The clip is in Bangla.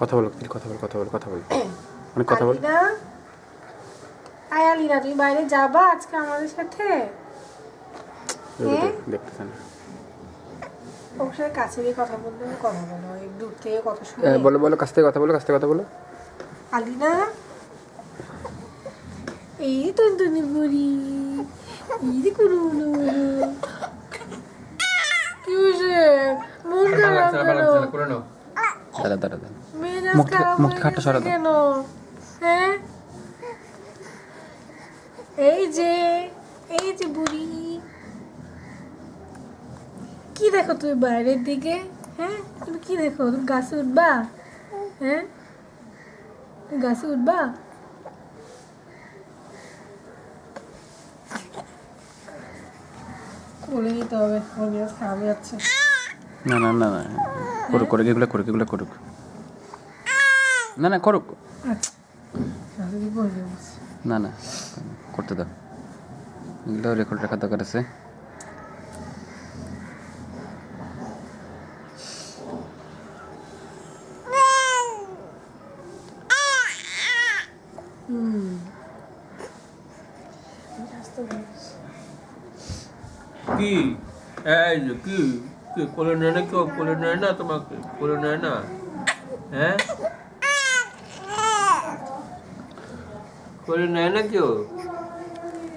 কথা বলো, কথা বলো অনেক কথা বলো। আলিনা, আয় আলিনা, তুমি বাইরে যাবা আজকে আমাদের সাথে? দেখতেছে না। ওর সাথে কাছে দিয়ে কথা বলতে কথা বলো, এই দূর থেকে কথা শুনে। বলো কাছ থেকে কথা বলো। আলিনা, এই তো দুনি বুড়ি, এই যে কুরু কি হয়েছে? মন খারাপ কেন? দাঁড়া মেজাজ মুখ খারাপ মুখ হয়ে খাটটা গেছে সরা দাও। কেন? হ্যাঁ, এই যে বুড়ি, কি দেখো তুমি বাইরের দিকে? হ্যাঁ, তুমি কি দেখো? তুমি গাছে উঠবা? হ্যাঁ, তুমি গাছে উঠবা? কোলে নিতে হবে, ওর মেজাজ খারাপ হয়ে যাচ্ছে। না করুক এগুলো করুক। না করুক। আচ্ছা, গাছে দিয়ে পড়ে যাবো। না করতে দাও, এগুলো রেকর্ড রাখার দরকার আছে। কি এই যে কি কি কোলে নেয় না? কেউ কোলে নেয় না? তোমাকে কোলে নেয় না? হ্যাঁ, কোলে নেয় না কেউ?